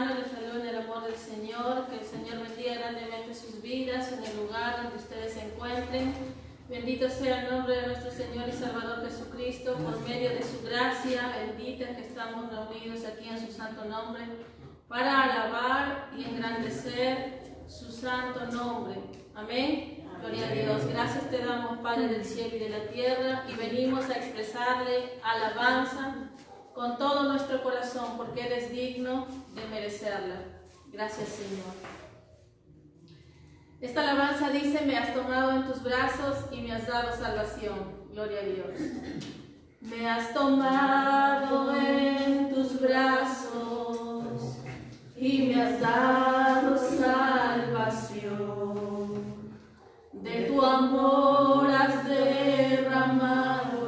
hermanos, les saludo en el amor del Señor, que el Señor bendiga grandemente sus vidas en el lugar donde ustedes se encuentren. Bendito sea el nombre de nuestro Señor y Salvador Jesucristo, por medio de su gracia bendita que estamos reunidos aquí en su santo nombre, para alabar y engrandecer su santo nombre. Amén. Gloria a Dios. Gracias te damos, Padre del cielo y de la tierra, y venimos a expresarle alabanza con todo nuestro corazón, porque eres digno de merecerla. Gracias, Señor. Esta alabanza dice: me has tomado en tus brazos y me has dado salvación. Gloria a Dios. Me has tomado en tus brazos y me has dado salvación. De tu amor has derramado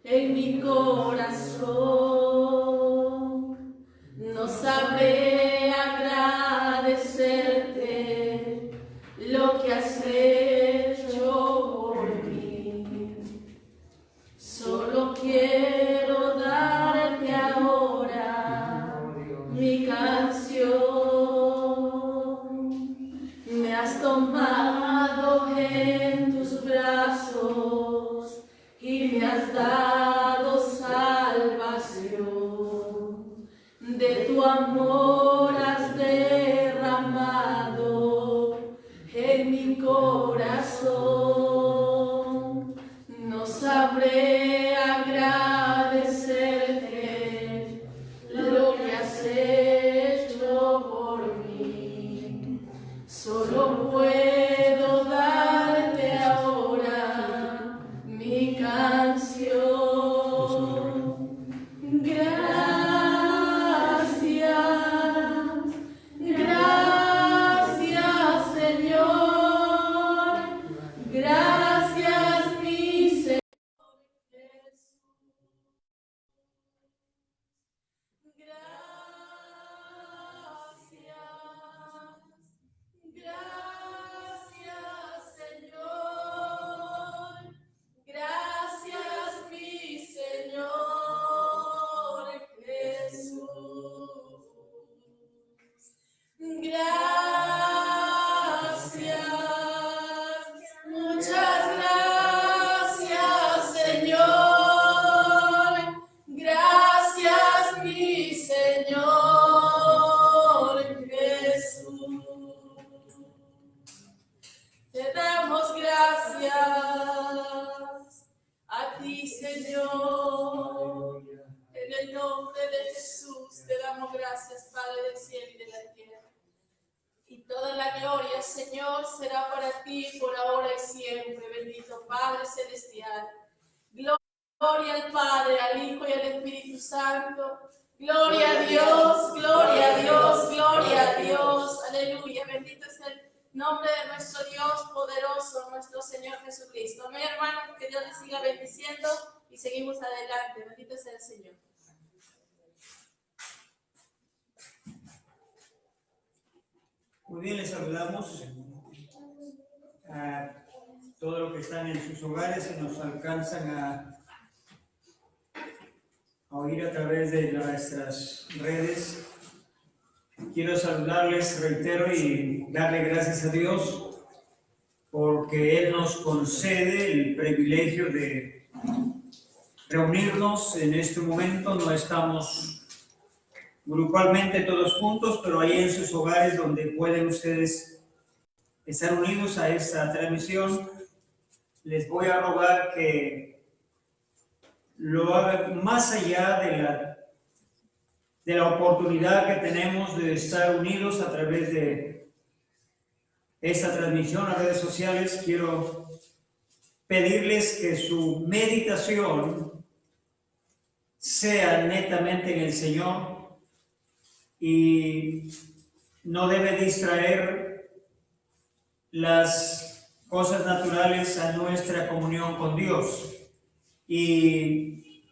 en mi corazón. No sabré agradecerte lo que has hecho por mí. Solo quiero darte ahora mi canción. Me has tomado en tus brazos y me has dado salvación. De tu amor has derramado en mi corazón. No sabré agradecerte lo que has hecho por mí. Solo puedo darte ahora mi canción. Gracias, gracias, Señor. Gracias, mi Señor Jesús. Gracias, Señor. Gracias, mi Señor Jesús. Gracias, muchas gracias, Señor. Gracias, mi Señor Jesús. Te damos gracias a ti, Señor. En el nombre de Jesús te damos gracias, Padre del cielo y de la tierra. Y toda la gloria, Señor, será para ti por ahora y siempre, bendito Padre celestial. Gloria al Padre, al Hijo y al Espíritu Santo. Gloria a Dios, gloria a Dios, gloria a Dios. Aleluya, bendito es el nombre de nuestro Dios poderoso, nuestro Señor Jesucristo. Amén, hermanos, que Dios les siga bendiciendo y seguimos adelante. Bendito sea el Señor. Muy bien, les saludamos a todos los que están en sus hogares y nos alcanzan a oír a través de nuestras redes. Quiero saludarles, reitero, y darle gracias a Dios porque Él nos concede el privilegio de reunirnos en este momento. No estamos grupalmente todos juntos, pero ahí en sus hogares donde pueden ustedes estar unidos a esta transmisión, les voy a rogar que lo hagan más allá de la oportunidad que tenemos de estar unidos a través de esta transmisión a redes sociales. Quiero pedirles que su meditación sea netamente en el Señor y no debe distraer las cosas naturales a nuestra comunión con Dios. Y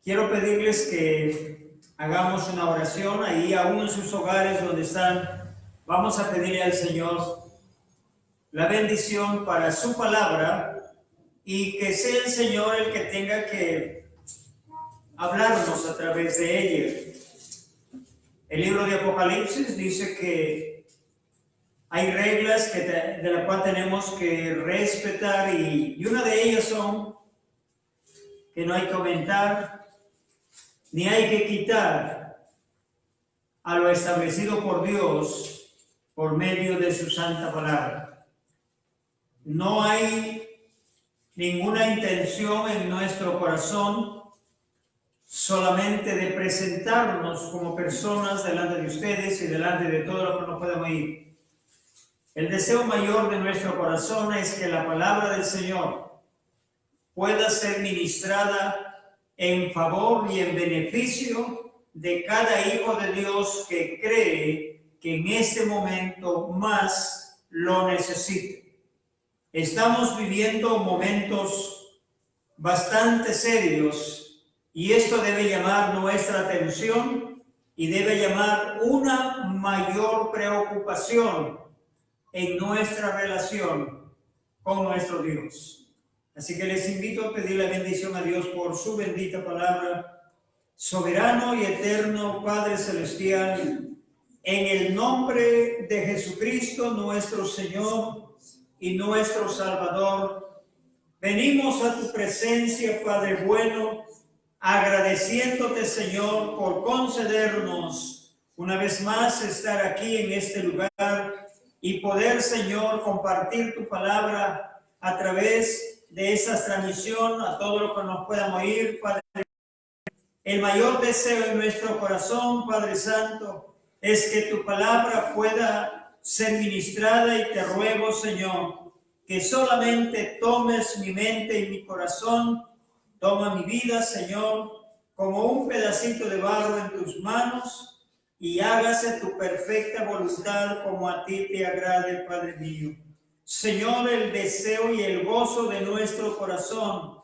quiero pedirles que hagamos una oración ahí, aún en sus hogares donde están. Vamos a pedirle al Señor la bendición para su palabra y que sea el Señor el que tenga que hablarnos a través de ella. El libro de Apocalipsis dice que hay reglas de las cuales tenemos que respetar y una de ellas son que no hay que aumentar ni hay que quitar a lo establecido por Dios por medio de su santa palabra. No hay ninguna intención en nuestro corazón solamente de presentarnos como personas delante de ustedes y delante de todo lo que nos puedan oír. El deseo mayor de nuestro corazón es que la palabra del Señor pueda ser ministrada en favor y en beneficio de cada hijo de Dios que cree que en este momento más lo necesita. Estamos viviendo momentos bastante serios y esto debe llamar nuestra atención y debe llamar una mayor preocupación en nuestra relación con nuestro Dios. Así que les invito a pedir la bendición a Dios por su bendita palabra. Soberano y eterno Padre Celestial, en el nombre de Jesucristo, nuestro Señor y nuestro Salvador, venimos a tu presencia, Padre bueno, agradeciéndote, Señor, por concedernos una vez más estar aquí en este lugar y poder, Señor, compartir tu palabra a través de esa transmisión a todos los que nos puedan oír, Padre. El mayor deseo en nuestro corazón, Padre Santo, es que tu palabra pueda ser ministrada y te ruego, Señor, que solamente tomes mi mente y mi corazón, toma mi vida, Señor, como un pedacito de barro en tus manos, y hágase tu perfecta voluntad como a ti te agrade, Padre mío. Señor, el deseo y el gozo de nuestro corazón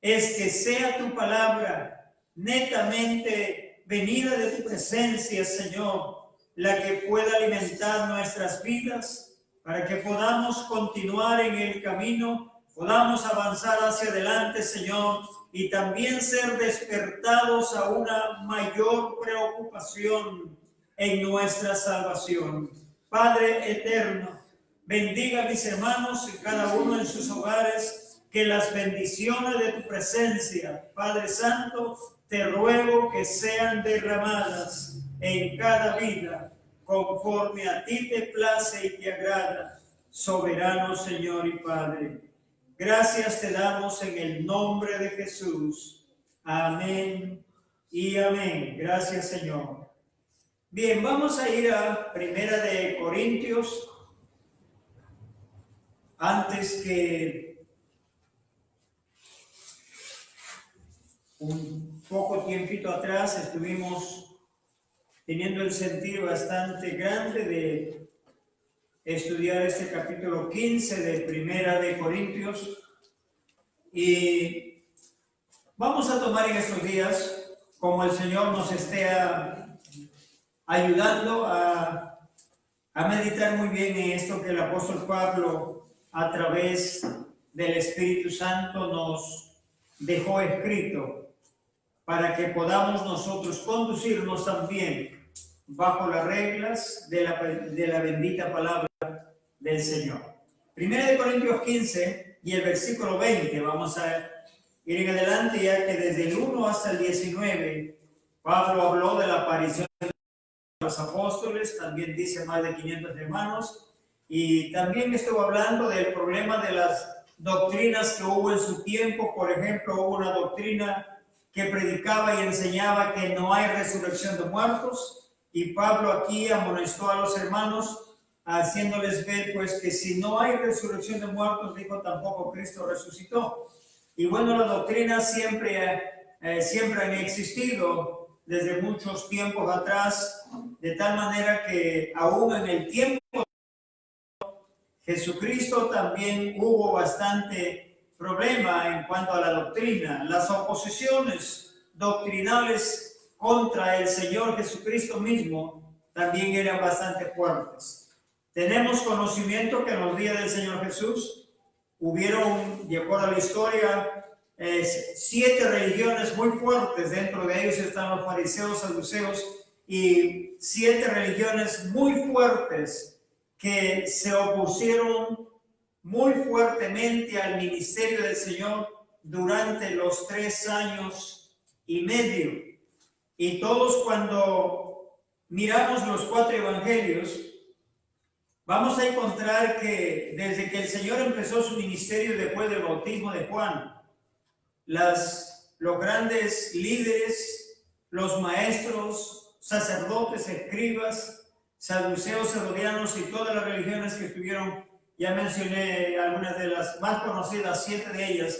es que sea tu palabra netamente venida de tu presencia, Señor, la que pueda alimentar nuestras vidas para que podamos continuar en el camino, podamos avanzar hacia adelante, Señor, y también ser despertados a una mayor preocupación en nuestra salvación. Padre eterno, bendiga a mis hermanos y cada uno en sus hogares, que las bendiciones de tu presencia, Padre Santo, te ruego que sean derramadas en cada vida, conforme a ti te place y te agrada, soberano Señor y Padre. Gracias te damos en el nombre de Jesús. Amén y amén. Gracias, Señor. Bien, vamos a ir a Primera de Corintios. Antes que un poco tiempito atrás estuvimos teniendo el sentir bastante grande de estudiar este capítulo 15 de Primera de Corintios, y vamos a tomar en estos días, como el Señor nos esté ayudando a meditar muy bien en esto que el apóstol Pablo, a través del Espíritu Santo, nos dejó escrito, para que podamos nosotros conducirnos también bajo las reglas de la bendita palabra del Señor. Primera de Corintios 15 y el versículo 20, vamos a ir en adelante, ya que desde el 1 hasta el 19, Pablo habló de la aparición de los apóstoles, también dice más de 500 hermanos, y también estuvo hablando del problema de las doctrinas que hubo en su tiempo. Por ejemplo, hubo una doctrina que predicaba y enseñaba que no hay resurrección de muertos, y Pablo aquí amonestó a los hermanos, haciéndoles ver pues que si no hay resurrección de muertos, dijo, tampoco Cristo resucitó. Y bueno, las doctrinas siempre han existido desde muchos tiempos atrás, de tal manera que aún en el tiempo de Jesucristo también hubo bastante problema en cuanto a la doctrina. Las oposiciones doctrinales contra el Señor Jesucristo mismo también eran bastante fuertes. Tenemos conocimiento que en los días del Señor Jesús hubieron, de acuerdo a la historia, 7 religiones muy fuertes. Dentro de ellos están los fariseos, saduceos y 7 religiones muy fuertes que se opusieron muy fuertemente al ministerio del Señor durante los 3 años y medio. Y todos, cuando miramos los 4 evangelios, vamos a encontrar que desde que el Señor empezó su ministerio después del bautismo de Juan, los grandes líderes, los maestros, sacerdotes, escribas, saduceos, herodianos y todas las religiones que estuvieron, ya mencioné algunas de las más conocidas, 7 de ellas,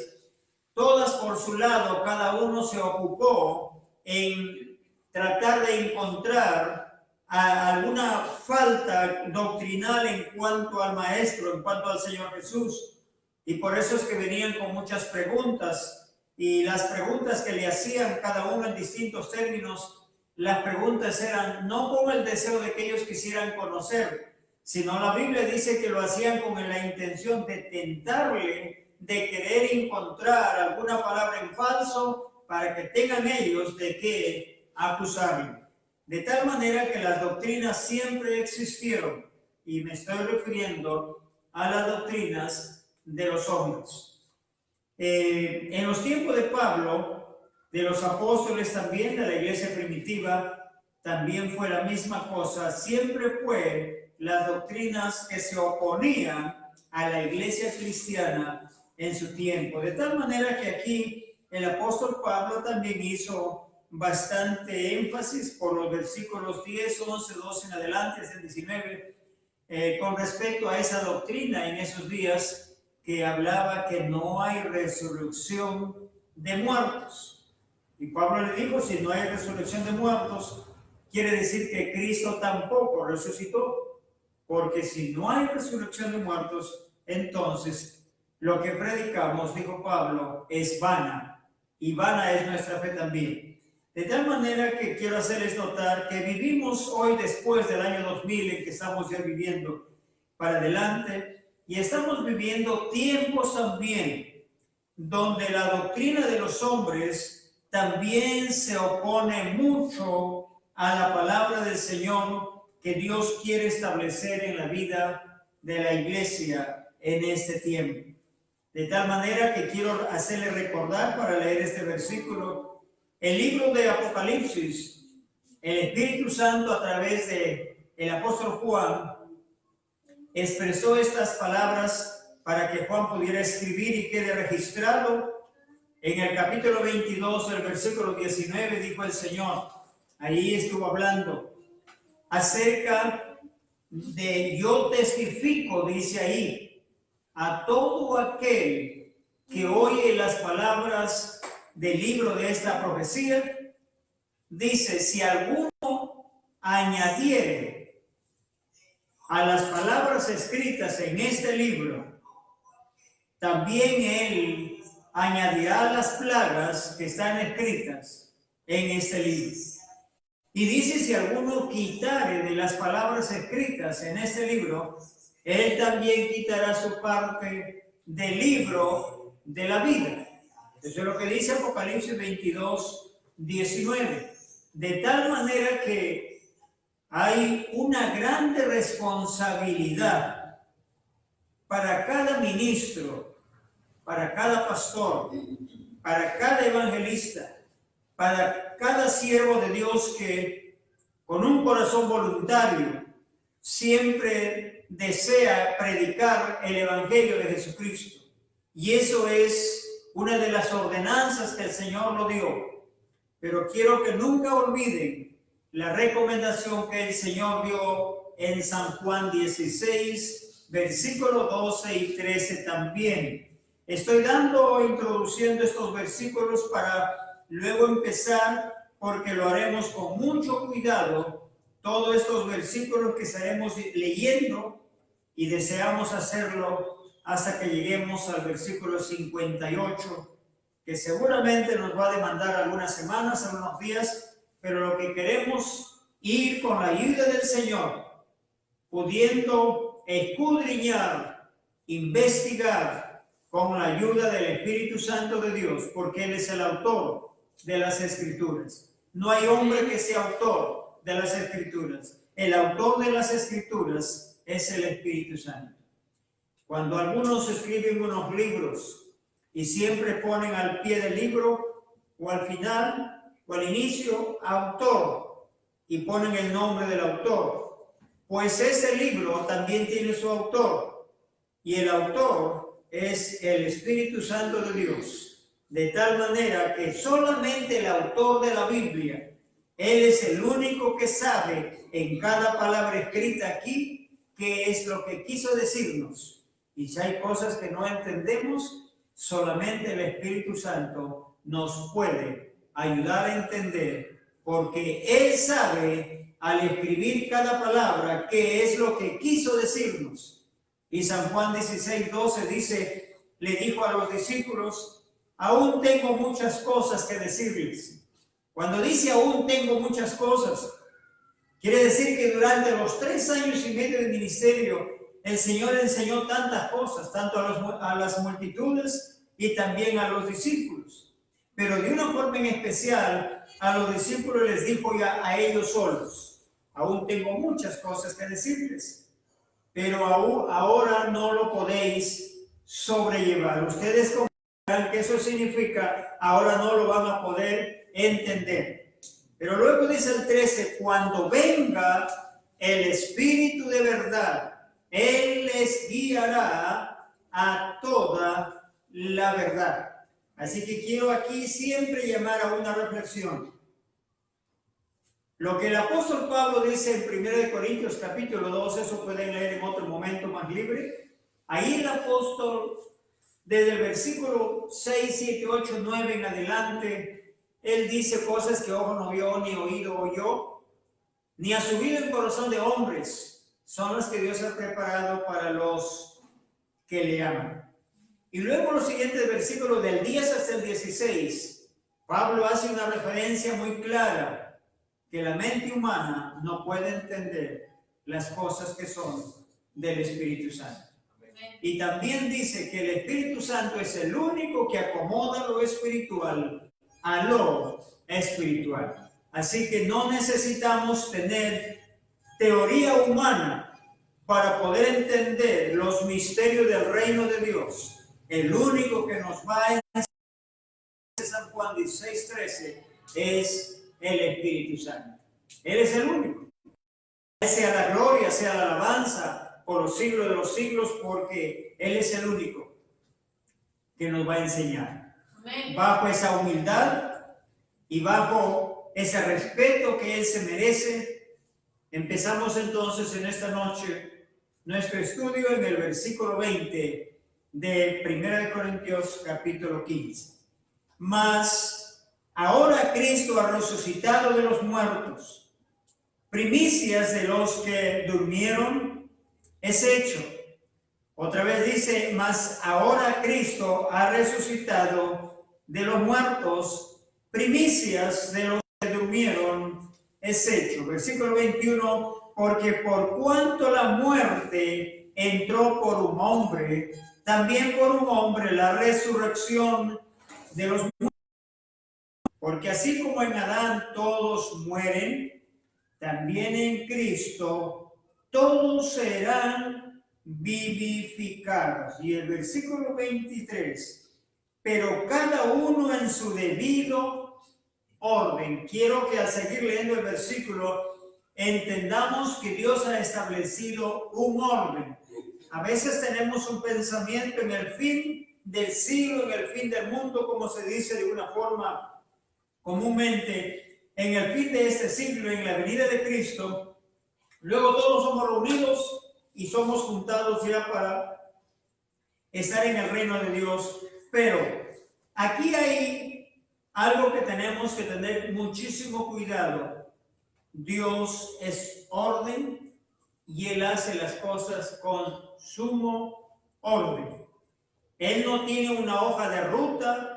todas por su lado, cada uno se ocupó en tratar de encontrar alguna falta doctrinal en cuanto al Maestro, en cuanto al Señor Jesús. Y por eso es que venían con muchas preguntas, y las preguntas que le hacían cada uno en distintos términos, las preguntas eran no con el deseo de que ellos quisieran conocer, sino la Biblia dice que lo hacían con la intención de tentarle, de querer encontrar alguna palabra en falso para que tengan ellos de qué acusarle. De tal manera que las doctrinas siempre existieron, y me estoy refiriendo a las doctrinas de los hombres. En los tiempos de Pablo, de los apóstoles también, de la iglesia primitiva, también fue la misma cosa. Siempre fue las doctrinas que se oponían a la iglesia cristiana en su tiempo. De tal manera que aquí el apóstol Pablo también hizo bastante énfasis por los versículos 10, 11, 12 en adelante, hasta el 19, con respecto a esa doctrina en esos días que hablaba que no hay resurrección de muertos. Y Pablo le dijo, si no hay resurrección de muertos, quiere decir que Cristo tampoco resucitó, porque si no hay resurrección de muertos, entonces lo que predicamos, dijo Pablo, es vana, y vana es nuestra fe también. De tal manera que quiero hacerles notar que vivimos hoy, después del año 2000 en que estamos ya viviendo para adelante, y estamos viviendo tiempos también donde la doctrina de los hombres también se opone mucho a la palabra del Señor que Dios quiere establecer en la vida de la iglesia en este tiempo. De tal manera que quiero hacerle recordar, para leer este versículo, el libro de Apocalipsis. El Espíritu Santo, a través de el apóstol Juan, expresó estas palabras para que Juan pudiera escribir y quede registrado. En el capítulo 22, el versículo 19, dijo el Señor, ahí estuvo hablando acerca de yo testifico, dice ahí, a todo aquel que oye las palabras del libro de esta profecía, dice, si alguno añadiere a las palabras escritas en este libro, también él añadirá las plagas que están escritas en este libro. Y dice, si alguno quitare de las palabras escritas en este libro, él también quitará su parte del libro de la vida. Eso es lo que dice Apocalipsis 22, 19. De tal manera que hay una grande responsabilidad para cada ministro, para cada pastor, para cada evangelista, para cada siervo de Dios que con un corazón voluntario siempre desea predicar el evangelio de Jesucristo. Y eso es una de las ordenanzas que el Señor lo dio. Pero quiero que nunca olviden la recomendación que el Señor dio en San Juan 16, versículos 12 y 13 también. Estoy introduciendo estos versículos para luego empezar, porque lo haremos con mucho cuidado, todos estos versículos que estaremos leyendo, y deseamos hacerlo hasta que lleguemos al versículo 58, que seguramente nos va a demandar algunas semanas, algunos días, pero lo que queremos ir con la ayuda del Señor, pudiendo escudriñar, investigar con la ayuda del Espíritu Santo de Dios, porque Él es el autor de las Escrituras. No hay hombre que sea autor de las Escrituras. El autor de las Escrituras es el Espíritu Santo. Cuando algunos escriben unos libros y siempre ponen al pie del libro o al final o al inicio autor y ponen el nombre del autor, pues ese libro también tiene su autor y el autor es el Espíritu Santo de Dios, de tal manera que solamente el autor de la Biblia, él es el único que sabe en cada palabra escrita aquí qué es lo que quiso decirnos. Y si hay cosas que no entendemos, solamente el Espíritu Santo nos puede ayudar a entender, porque Él sabe al escribir cada palabra qué es lo que quiso decirnos. Y San Juan 16:12 dice, le dijo a los discípulos, aún tengo muchas cosas que decirles. Cuando dice aún tengo muchas cosas, quiere decir que durante los 3 años y medio de ministerio, el Señor enseñó tantas cosas, tanto a las multitudes y también a los discípulos. Pero de una forma en especial, a los discípulos les dijo ya a ellos solos, aún tengo muchas cosas que decirles, pero ahora no lo podéis sobrellevar. Ustedes comprenderán que eso significa, ahora no lo van a poder entender. Pero luego dice el 13, cuando venga el Espíritu de verdad, Él les guiará a toda la verdad. Así que quiero aquí siempre llamar a una reflexión. Lo que el apóstol Pablo dice en 1 Corintios capítulo 2, eso pueden leer en otro momento más libre. Ahí el apóstol, desde el versículo 6, 7, 8, 9 en adelante, él dice cosas que ojo no vio, ni oído oyó, ni ha subido en corazón de hombres. Son las que Dios ha preparado para los que le aman. Y luego los siguientes versículos del 10 hasta el 16, Pablo hace una referencia muy clara que la mente humana no puede entender las cosas que son del Espíritu Santo. Y también dice que el Espíritu Santo es el único que acomoda lo espiritual a lo espiritual. Así que no necesitamos tener teoría humana para poder entender los misterios del reino de Dios. El único que nos va a enseñar San Juan 16:13 es el Espíritu Santo. Él es el único. Sea la gloria, sea la alabanza por los siglos de los siglos, porque Él es el único que nos va a enseñar. Amén. Bajo esa humildad y bajo ese respeto que Él se merece, empezamos entonces en esta noche nuestro estudio en el versículo 20 de 1 Corintios capítulo 15. Mas ahora Cristo ha resucitado de los muertos, primicias de los que durmieron es hecho. Otra vez dice, mas ahora Cristo ha resucitado de los muertos, primicias de los que durmieron es hecho. Versículo 21, porque por cuanto la muerte entró por un hombre, también por un hombre la resurrección de los muertos. Porque así como en Adán todos mueren, también en Cristo todos serán vivificados. Y el versículo 23, pero cada uno en su debido orden. Quiero que al seguir leyendo el versículo entendamos que Dios ha establecido un orden. A veces tenemos un pensamiento en el fin del siglo, en el fin del mundo, como se dice de una forma comúnmente, en el fin de este siglo, en la venida de Cristo. Luego todos somos reunidos y somos juntados ya para estar en el reino de Dios. Pero aquí hay algo que tenemos que tener muchísimo cuidado. Dios es orden y Él hace las cosas con sumo orden. Él no tiene una hoja de ruta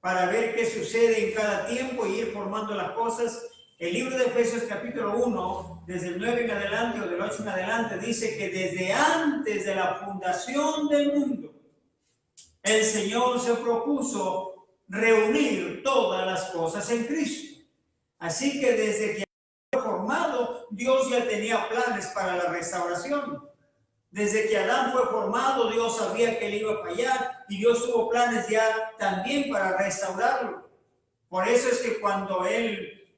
para ver qué sucede en cada tiempo y ir formando las cosas. El libro de Efesios capítulo 1, desde el 9 en adelante o del 8 en adelante, dice que desde antes de la fundación del mundo, el Señor se propuso reunir todas las cosas en Cristo. Así que desde que fue formado Dios ya tenía planes para la restauración. Desde que Adán fue formado, Dios sabía que él iba a fallar y Dios tuvo planes ya también para restaurarlo. Por eso es que cuando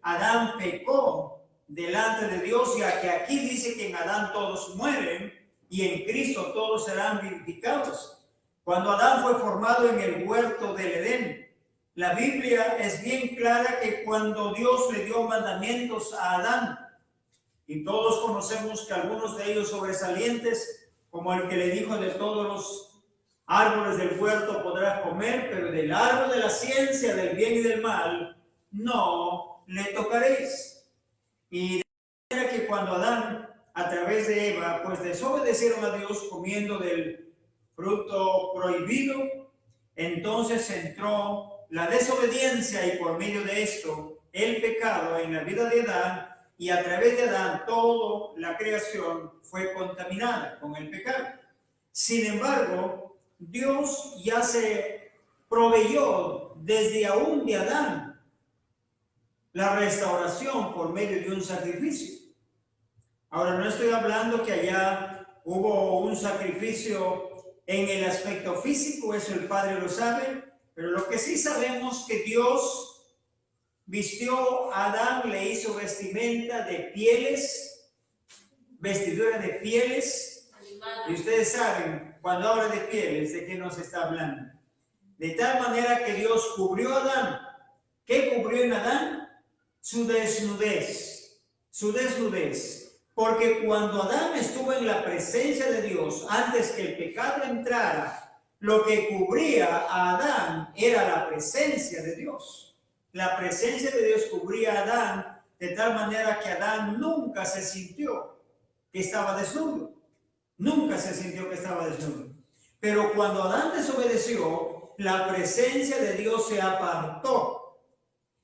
Adán pecó delante de Dios, ya que aquí dice que en Adán todos mueren y en Cristo todos serán vivificados. Cuando Adán fue formado en el huerto del Edén, la Biblia es bien clara que cuando Dios le dio mandamientos a Adán, y todos conocemos que algunos de ellos sobresalientes, como el que le dijo: de todos los árboles del huerto podrás comer, pero del árbol de la ciencia del bien y del mal no le tocaréis. Y de manera que cuando Adán, a través de Eva, pues desobedecieron a Dios comiendo del fruto prohibido, entonces entró la desobediencia y por medio de esto el pecado en la vida de Adán, y a través de Adán toda la creación fue contaminada con el pecado. Sin embargo, Dios ya se proveyó desde aún de Adán la restauración por medio de un sacrificio. Ahora, no estoy hablando que allá hubo un sacrificio en el aspecto físico, eso el Padre lo sabe, pero lo que sí sabemos que Dios vistió a Adán, le hizo vestimenta de pieles, vestidura de pieles, y ustedes saben, cuando habla de pieles, ¿de qué nos está hablando? De tal manera que Dios cubrió a Adán. ¿Qué cubrió en Adán? Su desnudez, porque cuando Adán estuvo en la presencia de Dios, antes que el pecado entrara, lo que cubría a Adán era la presencia de Dios. La presencia de Dios cubría a Adán de tal manera que Adán nunca se sintió que estaba desnudo. Nunca se sintió que estaba desnudo. Pero cuando Adán desobedeció, la presencia de Dios se apartó.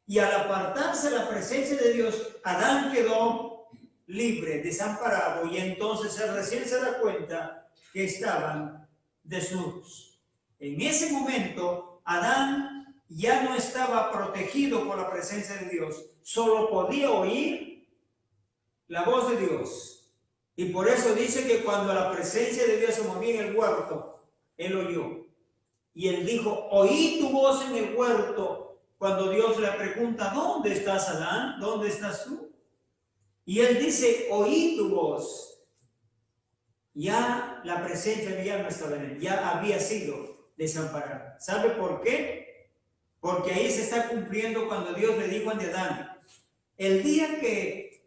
Y al apartarse la presencia de Dios, Adán quedó libre, desamparado, y entonces él recién se da cuenta que estaban desnudos. En ese momento, Adán ya no estaba protegido por la presencia de Dios, solo podía oír la voz de Dios. Y por eso dice que cuando la presencia de Dios se movía en el huerto, él oyó. Y él dijo: oí tu voz en el huerto. Cuando Dios le pregunta: ¿dónde estás, Adán? ¿Dónde estás tú? Y él dice: oí tu voz. Ya la presencia ya no estaba en él, ya había sido desamparado. ¿Sabe por qué? Porque ahí se está cumpliendo cuando Dios le dijo a Adán: el día que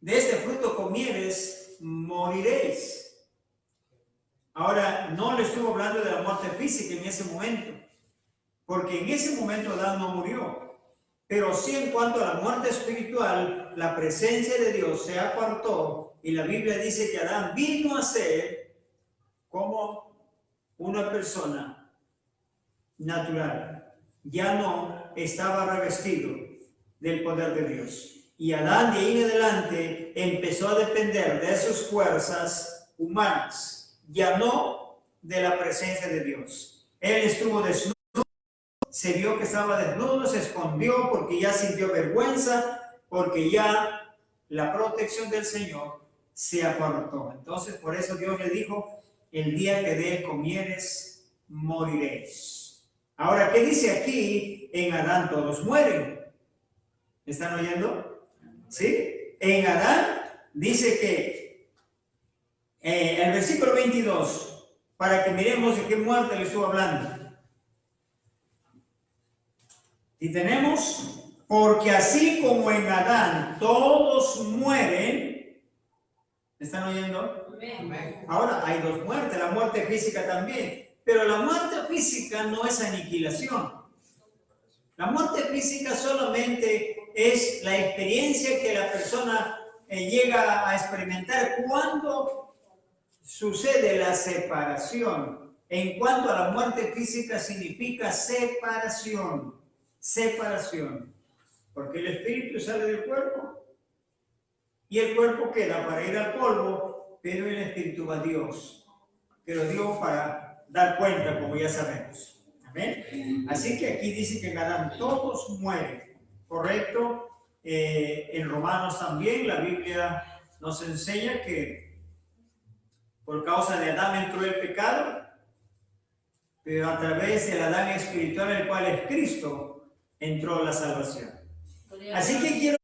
de este fruto comieres, moriréis. Ahora, no le estuvo hablando de la muerte física en ese momento, porque en ese momento Adán no murió. Pero sí, en cuanto a la muerte espiritual, la presencia de Dios se apartó, y la Biblia dice que Adán vino a ser como una persona natural. Ya no estaba revestido del poder de Dios. Y Adán de ahí en adelante empezó a depender de sus fuerzas humanas, ya no de la presencia de Dios. Él estuvo desnudo, se vio que estaba desnudo, se escondió porque ya sintió vergüenza, porque ya la protección del Señor se apartó. Entonces, por eso Dios le dijo: el día que de él comieres, moriréis. Ahora, ¿qué dice aquí? En Adán todos mueren. ¿Me están oyendo? ¿Sí? En Adán dice que el versículo 22, para que miremos de qué muerte le estuvo hablando. Y tenemos: porque así como en Adán todos mueren. ¿Me están oyendo? Amén. Ahora, hay dos muertes, la muerte física también. Pero la muerte física no es aniquilación. La muerte física solamente es la experiencia que la persona llega a experimentar cuando sucede la separación. En cuanto a la muerte física, significa separación. Separación. Porque el espíritu sale del cuerpo y el cuerpo queda para ir al polvo, pero el espíritu va a Dios, que lo dio para dar cuenta, como ya sabemos. Amén. Así que aquí dice que en Adán todos mueren, ¿correcto? En Romanos también la Biblia nos enseña que por causa de Adán entró el pecado, pero a través del Adán espiritual, el cual es Cristo, entró la salvación. Así que quiero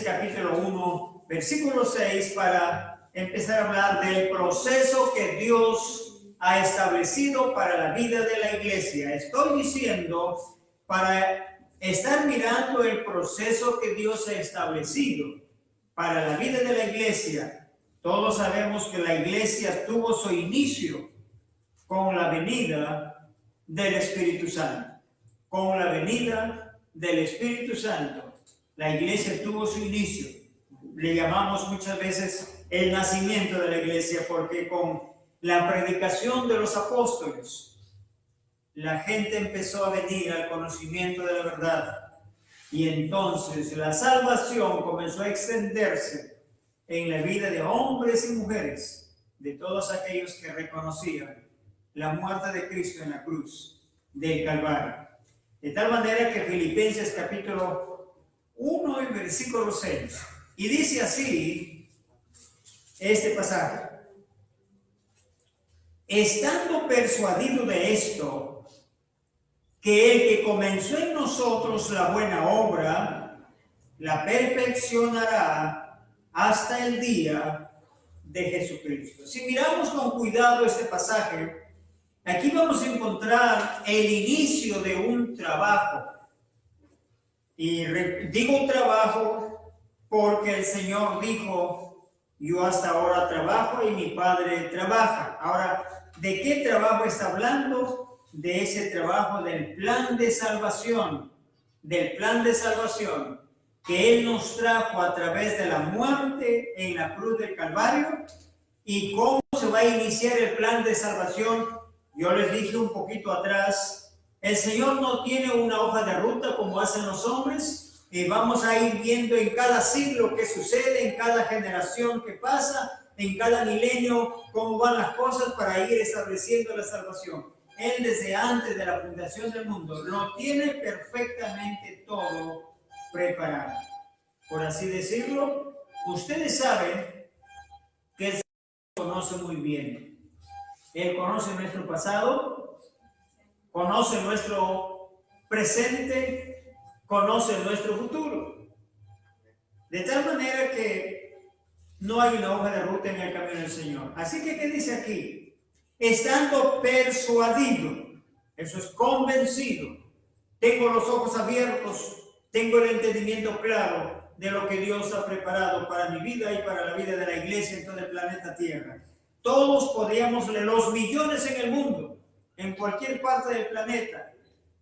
capítulo 1, versículo 6, para empezar a hablar del proceso que Dios ha establecido para la vida de la iglesia. Estoy diciendo para estar mirando el proceso que Dios ha establecido para la vida de la iglesia. Todos sabemos que la iglesia tuvo su inicio con la venida del Espíritu Santo. Con la venida del Espíritu Santo, la iglesia tuvo su inicio. Le llamamos muchas veces el nacimiento de la iglesia, porque con la predicación de los apóstoles, la gente empezó a venir al conocimiento de la verdad. Y entonces la salvación comenzó a extenderse en la vida de hombres y mujeres, de todos aquellos que reconocían la muerte de Cristo en la cruz del Calvario. De tal manera que Filipenses capítulo 1 y versículo 6, y dice así este pasaje: estando persuadido de esto, que el que comenzó en nosotros la buena obra, la perfeccionará hasta el día de Jesucristo. Si miramos con cuidado este pasaje, aquí vamos a encontrar el inicio de un trabajo. Y digo trabajo porque el Señor dijo: yo hasta ahora trabajo y mi Padre trabaja. Ahora, ¿de qué trabajo está hablando? De ese trabajo del plan de salvación, del plan de salvación que Él nos trajo a través de la muerte en la cruz del Calvario. ¿Y cómo se va a iniciar el plan de salvación? Yo les dije un poquito atrás, el Señor no tiene una hoja de ruta como hacen los hombres, y vamos a ir viendo en cada siglo qué sucede, en cada generación que pasa, en cada milenio cómo van las cosas para ir estableciendo la salvación. Él desde antes de la fundación del mundo lo tiene perfectamente todo preparado. Por así decirlo, ustedes saben que el Señor conoce muy bien. Él conoce nuestro pasado, conoce nuestro presente, conoce nuestro futuro. De tal manera que no hay una hoja de ruta en el camino del Señor. Así que, ¿qué dice aquí? Estando persuadido, eso es convencido. Tengo los ojos abiertos, tengo el entendimiento claro de lo que Dios ha preparado para mi vida y para la vida de la iglesia en todo el planeta Tierra. Todos podríamos leer, los millones en el mundo, en cualquier parte del planeta,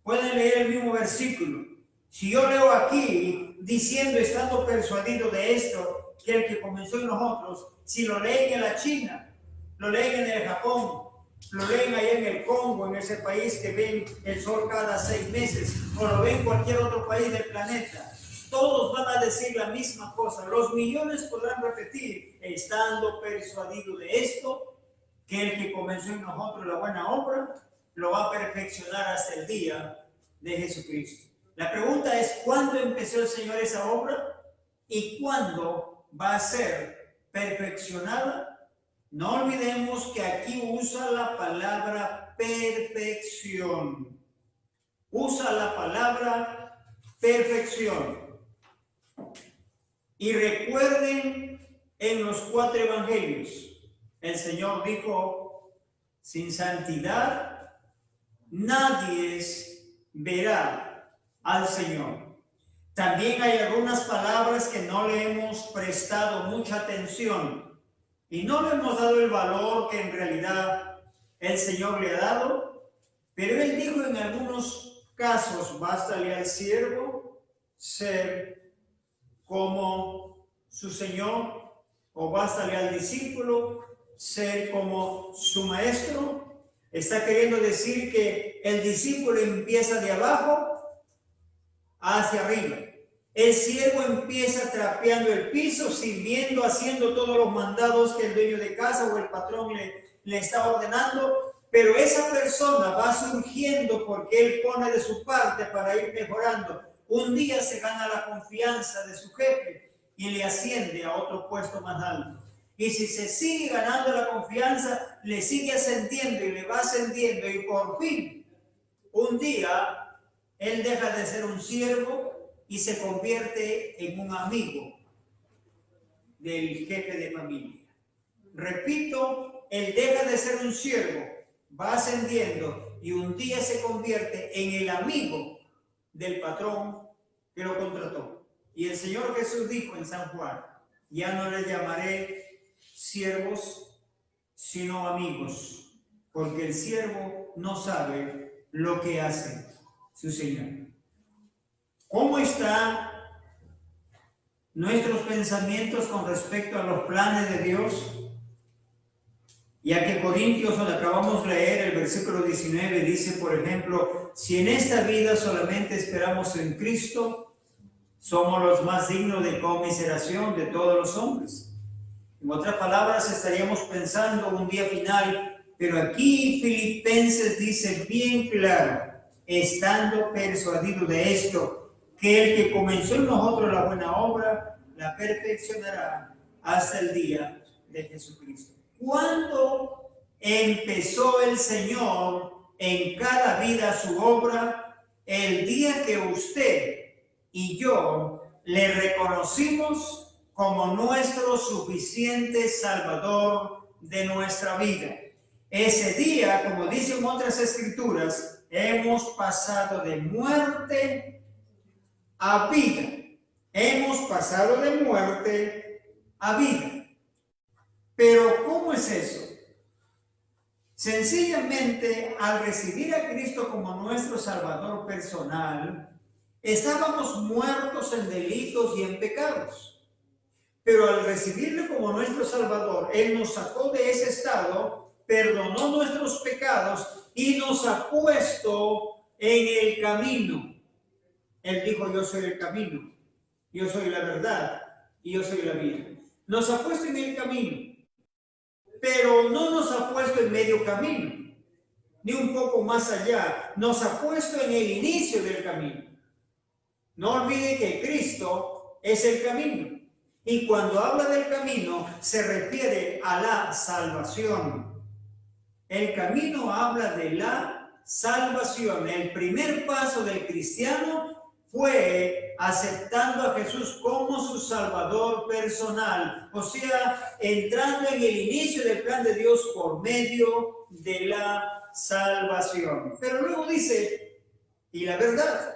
pueden leer el mismo versículo. Si yo leo aquí diciendo, estando persuadido de esto, que el que comenzó en nosotros, si lo leen en la China, lo leen en el Japón, lo leen allá en el Congo, en ese país que ven el sol cada 6 meses, o lo ven en cualquier otro país del planeta, todos van a decir la misma cosa. Los millones podrán repetir, estando persuadido de esto, que el que comenzó en nosotros la buena obra, lo va a perfeccionar hasta el día de Jesucristo. La pregunta es, ¿cuándo empezó el Señor esa obra? ¿Y cuándo va a ser perfeccionada? No olvidemos que aquí usa la palabra perfección. Usa la palabra perfección. Y recuerden, en los 4 evangelios, el Señor dijo, sin santidad nadie verá al Señor. También hay algunas palabras que no le hemos prestado mucha atención y no le hemos dado el valor que en realidad el Señor le ha dado, pero Él dijo en algunos casos, bástale al siervo ser como su Señor, o bástale al discípulo ser como su maestro. Está queriendo decir que el discípulo empieza de abajo hacia arriba. El siervo empieza trapeando el piso, sirviendo, haciendo todos los mandados que el dueño de casa o el patrón le está ordenando, pero esa persona va surgiendo porque él pone de su parte para ir mejorando. un día se gana la confianza de su jefe y le asciende a otro puesto más alto. Y si se sigue ganando la confianza, le sigue ascendiendo y le va ascendiendo, y por fin, un día, él deja de ser un siervo y se convierte en un amigo del jefe de familia. Repito, él deja de ser un siervo, va ascendiendo y un día se convierte en el amigo del patrón que lo contrató. Y el Señor Jesús dijo en San Juan: ya no les llamaré siervos, sino amigos, porque el siervo no sabe lo que hace su Señor. ¿Cómo están nuestros pensamientos con respecto a los planes de Dios? Ya que Corintios, donde acabamos de leer, el versículo 19 dice, por ejemplo, si en esta vida solamente esperamos en Cristo, somos los más dignos de conmiseración de todos los hombres. En otras palabras, estaríamos pensando un día final, pero aquí Filipenses dice bien claro, estando persuadido de esto, que el que comenzó en nosotros la buena obra, la perfeccionará hasta el día de Jesucristo. ¿Cuándo empezó el Señor en cada vida su obra? El día que usted y yo le reconocimos como nuestro suficiente Salvador de nuestra vida. Ese día, como dicen otras escrituras, hemos pasado de muerte a vida. Hemos pasado de muerte a vida. Pero ¿cómo es eso? Sencillamente, al recibir a Cristo como nuestro Salvador personal, estábamos muertos en delitos y en pecados. Pero al recibirle como nuestro Salvador, Él nos sacó de ese estado, perdonó nuestros pecados y nos ha puesto en el camino. Él dijo: yo soy el camino, yo soy la verdad y yo soy la vida. Nos ha puesto en el camino. Pero no nos ha puesto en medio camino, ni un poco más allá. Nos ha puesto en el inicio del camino. No olvide que Cristo es el camino. Y cuando habla del camino, se refiere a la salvación. El camino habla de la salvación. El primer paso del cristiano fue aceptando a Jesús como su Salvador personal, o sea, entrando en el inicio del plan de Dios por medio de la salvación. Pero luego dice, y la verdad.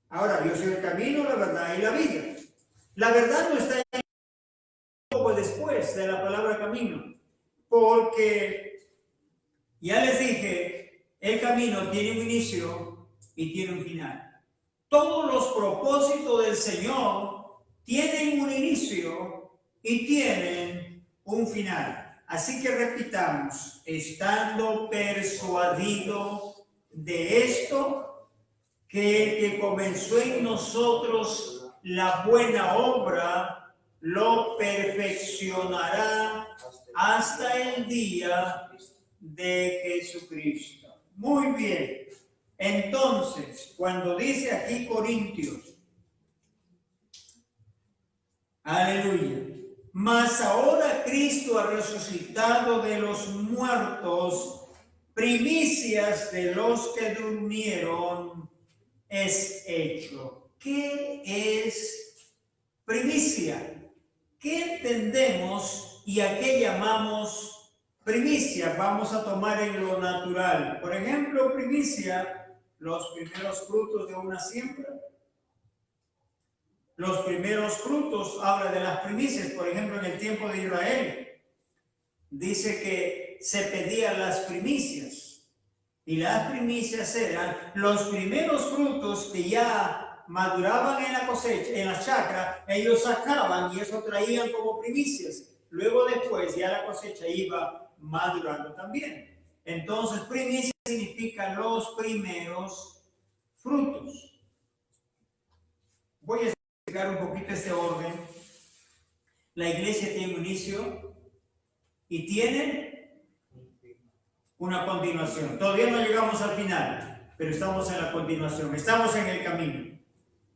Ahora, yo soy el camino, la verdad y la vida. La verdad no está en poco después de la palabra camino, porque ya les dije, el camino tiene un inicio y tiene un final. Todos los propósitos del Señor tienen un inicio y tienen un final. Así que repitamos, estando persuadido de esto, que el que comenzó en nosotros la buena obra, lo perfeccionará hasta el día de Jesucristo. Muy bien. Entonces, cuando dice aquí Corintios, aleluya, mas ahora Cristo ha resucitado de los muertos, primicias de los que durmieron, es hecho. ¿Qué es primicia? ¿Qué entendemos y a qué llamamos primicia? Vamos a tomar en lo natural. Por ejemplo, primicia, los primeros frutos de una siembra. Los primeros frutos habla de las primicias. Por ejemplo, en el tiempo de Israel, dice que se pedían las primicias. Y las primicias eran los primeros frutos que ya maduraban en la cosecha, en la chacra, ellos sacaban y eso traían como primicias. Luego después ya la cosecha iba madurando también. Entonces, primicia significa los primeros frutos. Voy a explicar un poquito este orden. La iglesia tiene un inicio y tiene una continuación. Todavía no llegamos al final, pero estamos en la continuación, estamos en el camino.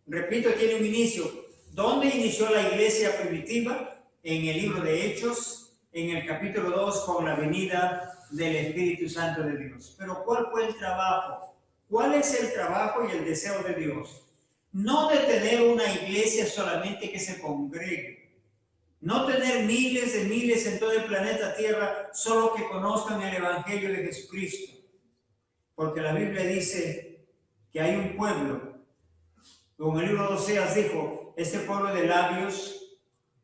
Repito, tiene un inicio. ¿Dónde inició la iglesia primitiva? En el libro de Hechos, en el capítulo 2, con la venida del Espíritu Santo de Dios. Pero ¿cuál fue el trabajo? ¿Cuál es el trabajo y el deseo de Dios? No de tener una iglesia solamente que se congregue. No tener miles de miles en todo el planeta Tierra solo que conozcan el Evangelio de Jesucristo. Porque la Biblia dice que hay un pueblo. Como el libro de Oseas dijo, este pueblo de labios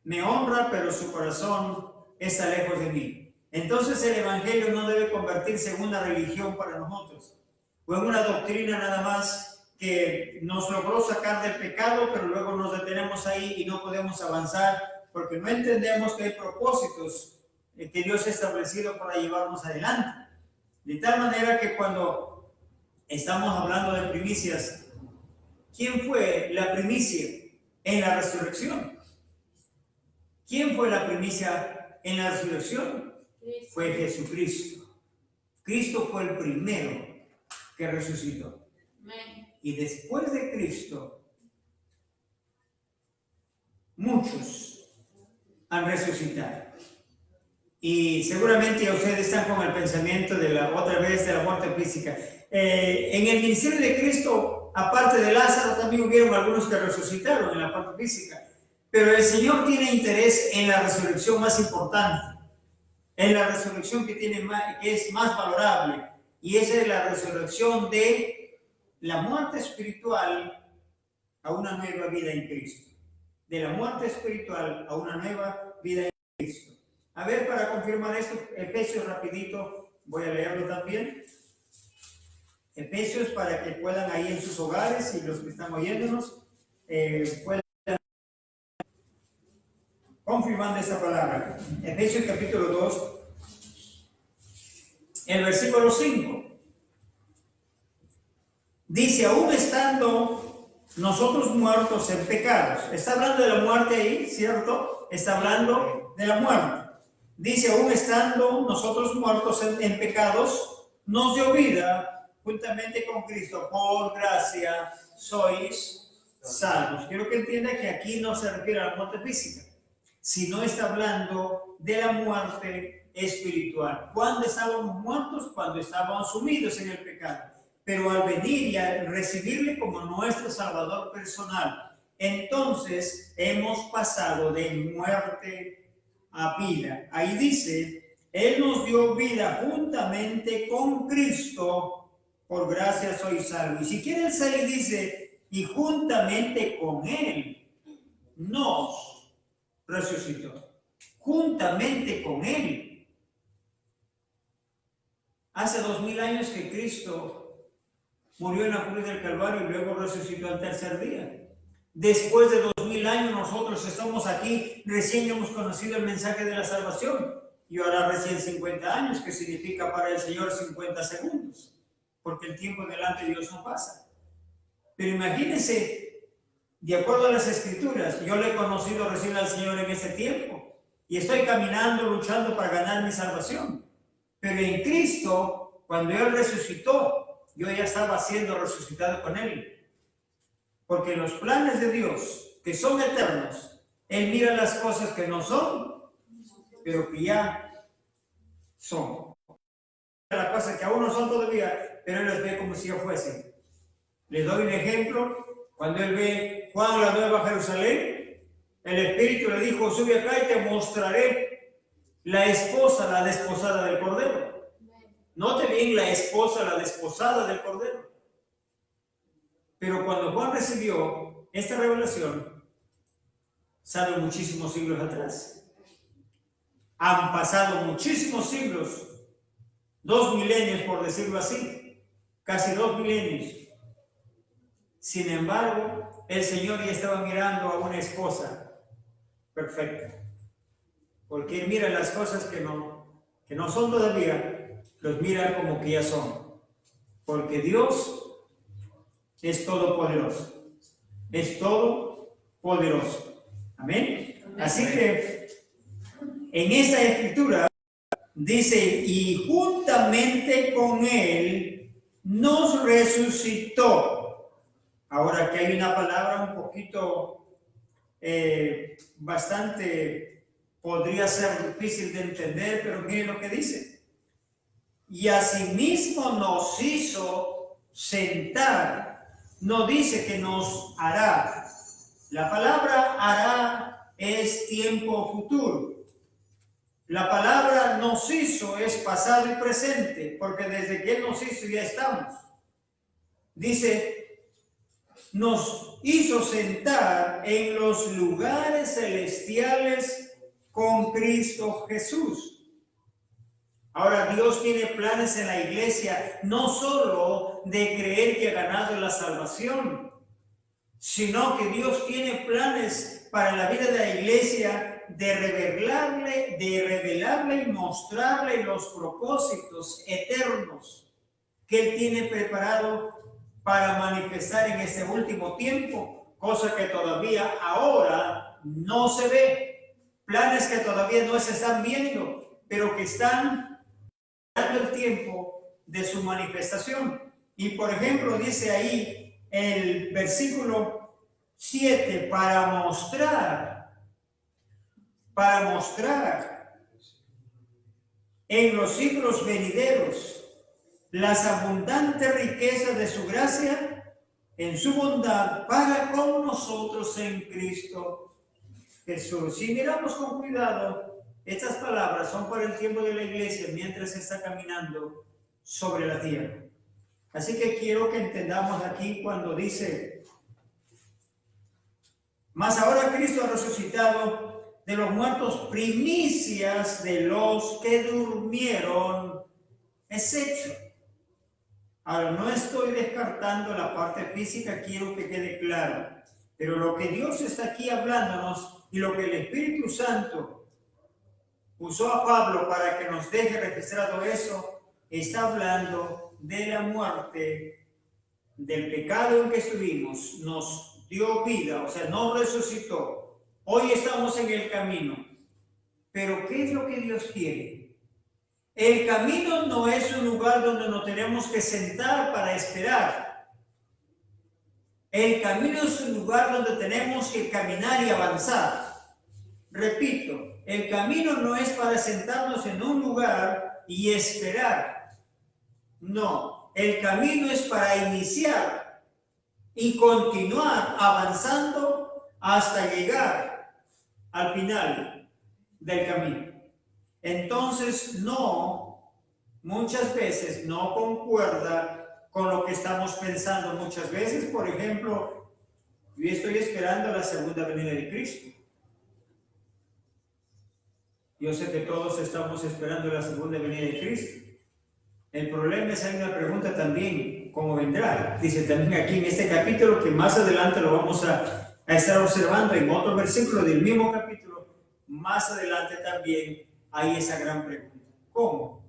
me honra, pero su corazón está lejos de mí. Entonces el Evangelio no debe convertirse en una religión para nosotros, o en una doctrina nada más que nos logró sacar del pecado, pero luego nos detenemos ahí y no podemos avanzar, porque no entendemos que hay propósitos que Dios ha establecido para llevarnos adelante. De tal manera que cuando estamos hablando de primicias, ¿quién fue la primicia en la resurrección? ¿Quién fue la primicia en la resurrección? Fue Jesucristo. Cristo fue el primero que resucitó. Y después de Cristo, muchos han resucitado. Y seguramente ustedes están con el pensamiento de otra vez de la muerte física. En el ministerio de Cristo, aparte de Lázaro, también hubieron algunos que resucitaron en la parte física. Pero el Señor tiene interés en la resurrección más importante, en la resurrección que es más valorable, y esa es la resurrección de la muerte espiritual a una nueva vida en Cristo. De la muerte espiritual a una nueva vida en Cristo. A ver, para confirmar esto, Efesios rapidito, voy a leerlo también. Efesios, para que puedan ahí en sus hogares y los que están oyéndonos, puedan confirmando esta palabra. Efesios capítulo 2, el versículo 5. Dice, aún estando nosotros muertos en pecados. Está hablando de la muerte ahí, ¿cierto? Está hablando de la muerte. Dice, aún estando nosotros muertos en pecados, nos dio vida juntamente con Cristo. Por gracia sois salvos. Quiero que entienda que aquí no se refiere a la muerte física, sino está hablando de la muerte espiritual. ¿Cuándo estábamos muertos? Cuando estábamos sumidos en el pecado. Pero al venir y al recibirle como nuestro Salvador personal, entonces hemos pasado de muerte a vida. Ahí dice, Él nos dio vida juntamente con Cristo, por gracia sois salvos. Y si quiere el 6 dice, y juntamente con Él nos resucitó. Juntamente con Él. Hace 2000 años que Cristo murió en la cruz del Calvario y luego resucitó al tercer día. Después de 2000 años nosotros estamos aquí, recién hemos conocido el mensaje de la salvación. Y ahora recién 50 años, que significa para el Señor 50 segundos. Porque el tiempo delante de Dios no pasa. Pero imagínense, de acuerdo a las Escrituras, yo le he conocido recién al Señor en ese tiempo. Y estoy caminando, luchando para ganar mi salvación. Pero en Cristo, cuando Él resucitó, yo ya estaba siendo resucitado con Él. Porque los planes de Dios, que son eternos, Él mira las cosas que no son, pero que ya son. Las cosas que aún no son todavía, pero Él las ve como si ya fuesen. Les doy un ejemplo. Cuando Él ve Juan la Nueva Jerusalén, el Espíritu le dijo, sube acá y te mostraré la esposa, la desposada del Cordero. Note bien, la esposa, la desposada del Cordero. Pero cuando Juan recibió esta revelación, sabe muchísimos siglos atrás. Han pasado muchísimos siglos, 2 milenios por decirlo así, casi 2 milenios. Sin embargo, el Señor ya estaba mirando a una esposa perfecta. Porque Él mira las cosas que no son todavía, los mira como que ya son. Porque Dios es todopoderoso. Es todopoderoso. Amén. Así que en esta escritura dice, y juntamente con Él nos resucitó. Ahora que hay una palabra un poquito bastante, podría ser difícil de entender, pero miren lo que dice. Y asimismo nos hizo sentar. No dice que nos hará. La palabra hará es tiempo futuro. La palabra nos hizo es pasado y presente, porque desde que Él nos hizo ya estamos. Dice, nos hizo sentar en los lugares celestiales con Cristo Jesús. Ahora, Dios tiene planes en la iglesia, no solo de creer que ha ganado la salvación, sino que Dios tiene planes para la vida de la iglesia de revelarle y mostrarle los propósitos eternos que Él tiene preparado para manifestar en este último tiempo, cosa que todavía ahora no se ve, planes que todavía no se están viendo, pero que están dando el tiempo de su manifestación. Y por ejemplo, dice ahí el versículo 7, para mostrar en los siglos venideros las abundantes riquezas de su gracia en su bondad para con nosotros en Cristo Jesús. Si miramos con cuidado, estas palabras son para el tiempo de la iglesia mientras está caminando sobre la tierra. Así que quiero que entendamos aquí cuando dice, mas ahora Cristo ha resucitado de los muertos, primicias de los que durmieron, es hecho. Ahora, no estoy descartando la parte física, quiero que quede claro. Pero lo que Dios está aquí hablándonos y lo que el Espíritu Santo usó a Pablo para que nos deje registrado eso, está hablando de la muerte, del pecado en que estuvimos, nos dio vida, o sea, nos resucitó. Hoy estamos en el camino. Pero ¿qué es lo que Dios quiere? El camino no es un lugar donde nos tenemos que sentar para esperar. El camino es un lugar donde tenemos que caminar y avanzar. Repito, el camino no es para sentarnos en un lugar y esperar. No, el camino es para iniciar y continuar avanzando hasta llegar al final del camino. Entonces, muchas veces no concuerda con lo que estamos pensando. Muchas veces, por ejemplo, yo estoy esperando la segunda venida de Cristo. Yo sé que todos estamos esperando la segunda venida de Cristo. El problema es, hay una pregunta también, ¿cómo vendrá? Dice también aquí en este capítulo, que más adelante lo vamos a estar observando en otro versículo del mismo capítulo, más adelante también hay esa gran pregunta. ¿Cómo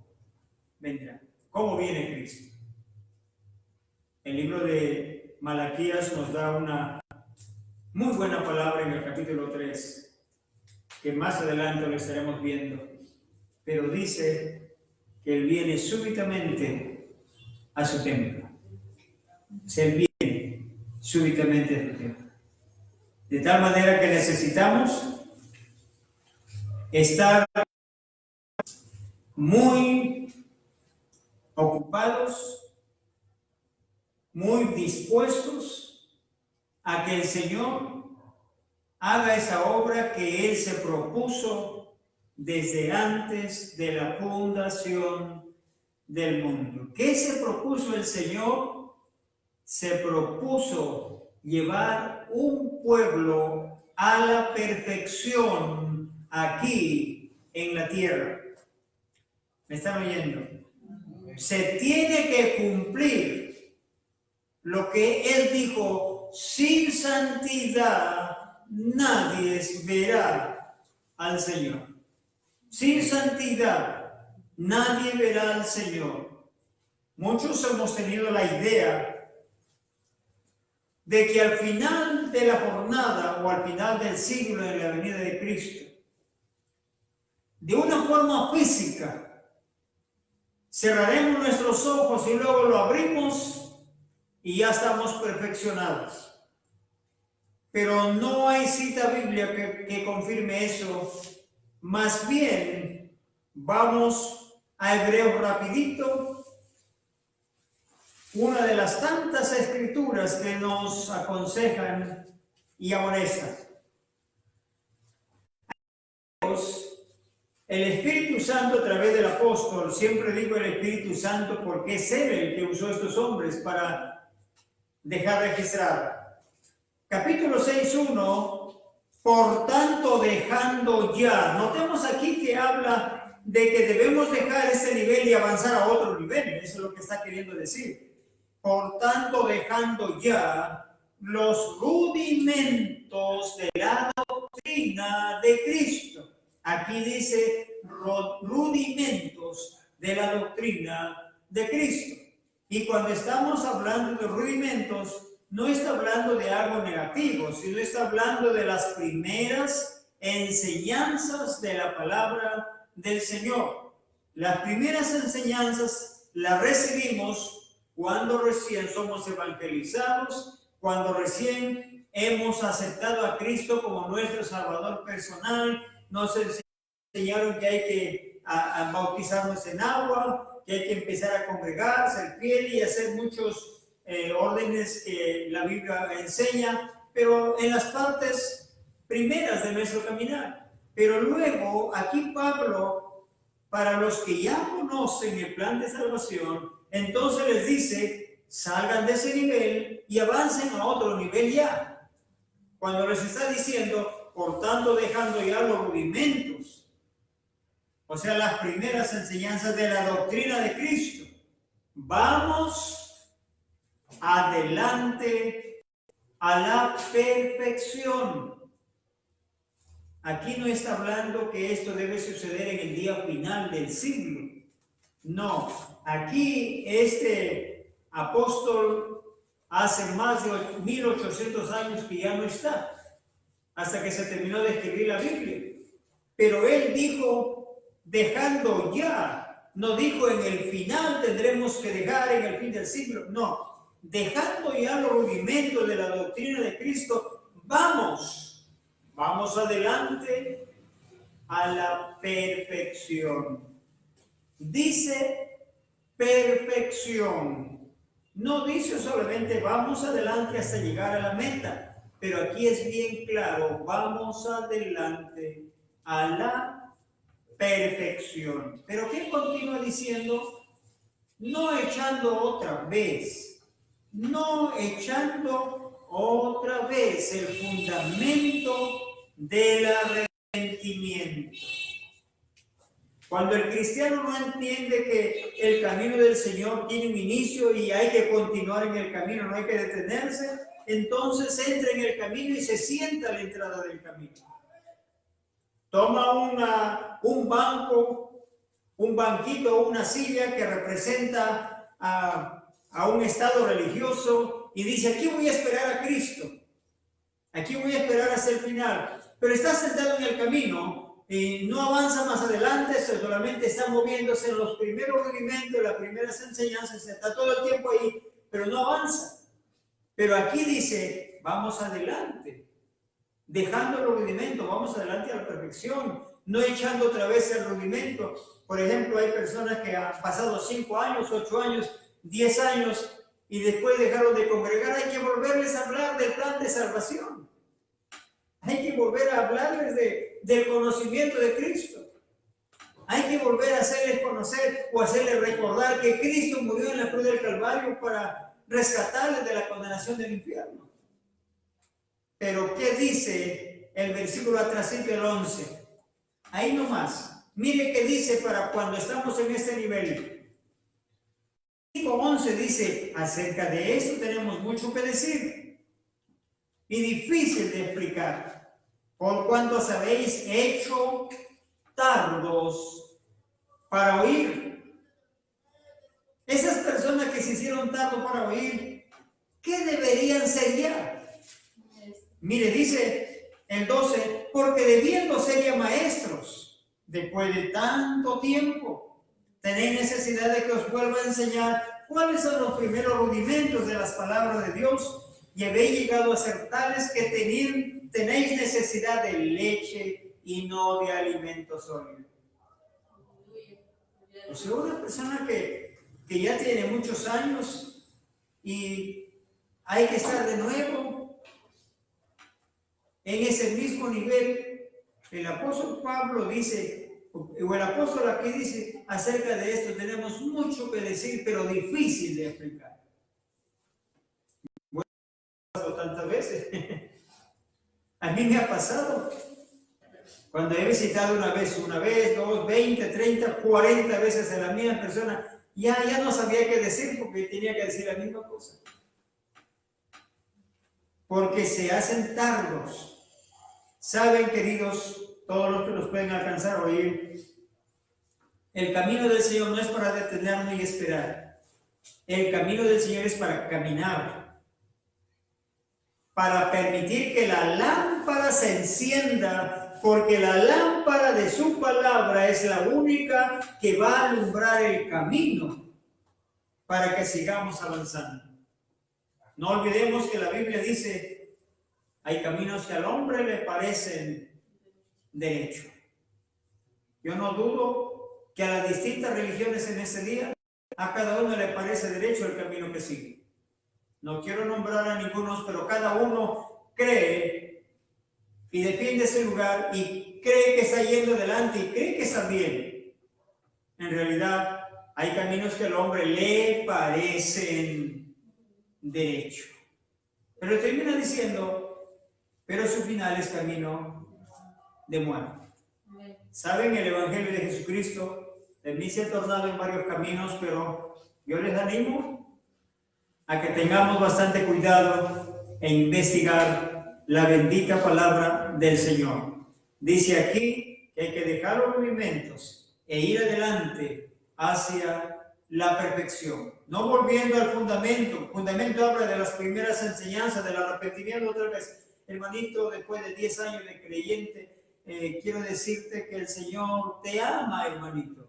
vendrá? ¿Cómo viene Cristo? El libro de Malaquías nos da una muy buena palabra en el capítulo 3, que más adelante lo estaremos viendo, pero dice que Él viene súbitamente a su templo. Él viene súbitamente a su templo. De tal manera que necesitamos estar muy ocupados, muy dispuestos a que el Señor haga esa obra que Él se propuso desde antes de la fundación del mundo. ¿Qué se propuso el Señor? Se propuso llevar un pueblo a la perfección aquí en la tierra. ¿Me están oyendo? Se tiene que cumplir lo que Él dijo: sin santidad nadie verá al Señor. Sin santidad nadie verá al Señor. Muchos hemos tenido la idea de que al final de la jornada o al final del siglo de la venida de Cristo, de una forma física, cerraremos nuestros ojos y luego lo abrimos y ya estamos perfeccionados. Pero no hay cita bíblica que confirme eso. Más bien, vamos a Hebreos rapidito. Una de las tantas escrituras que nos aconsejan y amonestan. El Espíritu Santo a través del apóstol, siempre digo el Espíritu Santo porque es él el que usó a estos hombres para dejar registrar. Capítulo 6:1, por tanto dejando ya. Notemos aquí que habla de que debemos dejar ese nivel y avanzar a otro nivel. Eso es lo que está queriendo decir. Por tanto dejando ya los rudimentos de la doctrina de Cristo. Aquí dice rudimentos de la doctrina de Cristo. Y cuando estamos hablando de rudimentos, no está hablando de algo negativo, sino está hablando de las primeras enseñanzas de la palabra del Señor. Las primeras enseñanzas las recibimos cuando recién somos evangelizados, cuando recién hemos aceptado a Cristo como nuestro Salvador personal. Nos enseñaron que hay que bautizarnos en agua, que hay que empezar a congregar, ser fiel y hacer muchos órdenes que la Biblia enseña, pero en las partes primeras de nuestro caminar. Pero luego, aquí Pablo, para los que ya conocen el plan de salvación, entonces les dice, salgan de ese nivel y avancen a otro nivel ya. Cuando les está diciendo, por tanto dejando ya los rudimentos, o sea, las primeras enseñanzas de la doctrina de Cristo, vamos adelante a la perfección. Aquí no está hablando que esto debe suceder en el día final del siglo. No, aquí este apóstol hace más de 1800 años que ya no está, hasta que se terminó de escribir la Biblia. Pero él dijo, dejando ya, no dijo en el final tendremos que dejar en el fin del siglo, no, dejando ya los rudimentos de la doctrina de Cristo, vamos adelante a la perfección. Dice perfección, no dice solamente vamos adelante hasta llegar a la meta, pero aquí es bien claro, vamos adelante a la perfección. Pero ¿qué continúa diciendo? No echando otra vez el fundamento del arrepentimiento. Cuando el cristiano no entiende que el camino del Señor tiene un inicio y hay que continuar en el camino, no hay que detenerse, entonces entra en el camino y se sienta a la entrada del camino. Toma un banco, un banquito, una silla que representa a un estado religioso y dice, aquí voy a esperar a Cristo, aquí voy a esperar hasta el final, pero está sentado en el camino y no avanza más adelante, solamente está moviéndose en los primeros rudimentos, las primeras enseñanzas, está todo el tiempo ahí, pero no avanza. Pero aquí dice, vamos adelante, dejando el rudimento, vamos adelante a la perfección, no echando otra vez el rudimento. Por ejemplo, hay personas que han pasado 5 años, 8 años, 10 años y después dejaron de congregar. Hay que volverles a hablar del plan de salvación. Hay que volver a hablarles del conocimiento de Cristo. Hay que volver a hacerles conocer o hacerles recordar que Cristo murió en la cruz del Calvario para rescatarles de la condenación del infierno. Pero ¿qué dice el versículo atrásito, el 11? Ahí nomás. Mire qué dice para cuando estamos en este nivel. 5:11 dice, acerca de esto tenemos mucho que decir y difícil de explicar, por cuanto os habéis hecho tardos para oír. Esas personas que se hicieron tardos para oír, ¿qué deberían ser ya? Mire, dice el 12, porque debiendo ser ya maestros, después de tanto tiempo, tenéis necesidad de que os vuelva a enseñar ¿Cuáles son los primeros rudimentos de las palabras de Dios? Y habéis llegado a ser tales que tenéis necesidad de leche y no de alimento sólido. O sea, una persona que ya tiene muchos años y hay que estar de nuevo en ese mismo nivel. El apóstol Pablo dice, o el apóstol aquí dice, acerca de esto tenemos mucho que decir, pero difícil de explicar. Bueno, tantas veces. A mí me ha pasado. Cuando he visitado una vez, 2, 20, 30, 40 veces a la misma persona, ya no sabía qué decir porque tenía que decir la misma cosa. Porque se hacen tardos. Saben, queridos, todos los que nos pueden alcanzar a oír, el camino del Señor no es para detenernos y esperar. El camino del Señor es para caminar, para permitir que la lámpara se encienda, porque la lámpara de su palabra es la única que va a alumbrar el camino para que sigamos avanzando. No olvidemos que la Biblia dice, hay caminos que al hombre le parecen derecho. Yo no dudo que a las distintas religiones en ese día, a cada uno le parece derecho el camino que sigue. No quiero nombrar a ninguno, pero cada uno cree y defiende ese lugar y cree que está yendo adelante y cree que está bien. En realidad, hay caminos que al hombre le parecen derecho. Pero termina diciendo, pero su final es camino de muerte. ¿Saben? El Evangelio de Jesucristo también se ha tornado en varios caminos, pero yo les animo a que tengamos bastante cuidado e investigar la bendita palabra del Señor. Dice aquí que hay que dejar los movimientos e ir adelante hacia la perfección, no volviendo al fundamento. El fundamento habla de las primeras enseñanzas del arrepentimiento. Otra vez, hermanito, después de 10 años de creyente, quiero decirte que el Señor te ama, hermanito.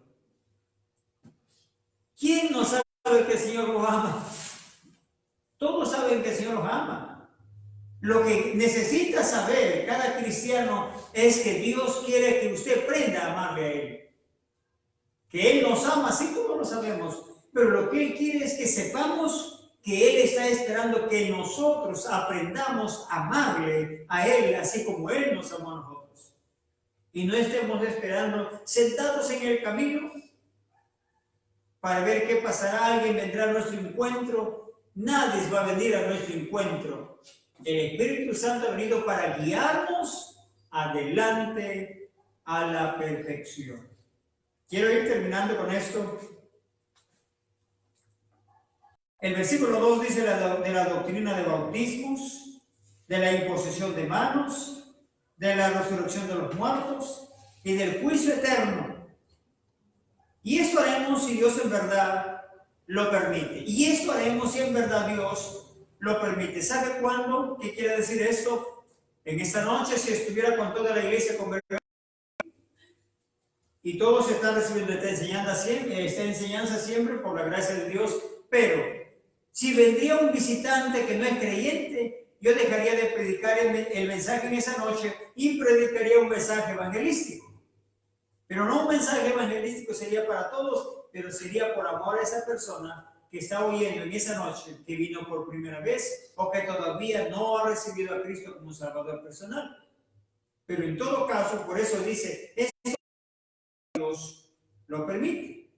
¿Quién no sabe que el Señor los ama? Todos saben que el Señor los ama. Lo que necesita saber cada cristiano es que Dios quiere que usted aprenda a amarle a Él. Que Él nos ama, así como lo sabemos, pero lo que Él quiere es que sepamos que Él está esperando que nosotros aprendamos a amarle a Él, así como Él nos amó a nosotros. Y no estemos esperando sentados en el camino para ver qué pasará. Alguien vendrá a nuestro encuentro. Nadie va a venir a nuestro encuentro. El Espíritu Santo ha venido para guiarnos adelante a la perfección. Quiero ir terminando con esto. El versículo 2 dice de la doctrina de bautismos, de la imposición de manos, de la resurrección de los muertos y del juicio eterno. Y esto haremos si Dios en verdad lo permite. Y esto haremos si en verdad Dios lo permite. ¿Sabe cuándo? ¿Qué quiere decir esto? En esta noche, si estuviera con toda la iglesia congregada y todos están recibiendo esta enseñanza siempre por la gracia de Dios, pero si vendría un visitante que no es creyente, yo dejaría de predicar el mensaje en esa noche y predicaría un mensaje evangelístico. Pero no un mensaje evangelístico sería para todos, pero sería por amor a esa persona que está oyendo en esa noche, que vino por primera vez o que todavía no ha recibido a Cristo como Salvador personal. Pero en todo caso, por eso dice, esto Dios lo permite.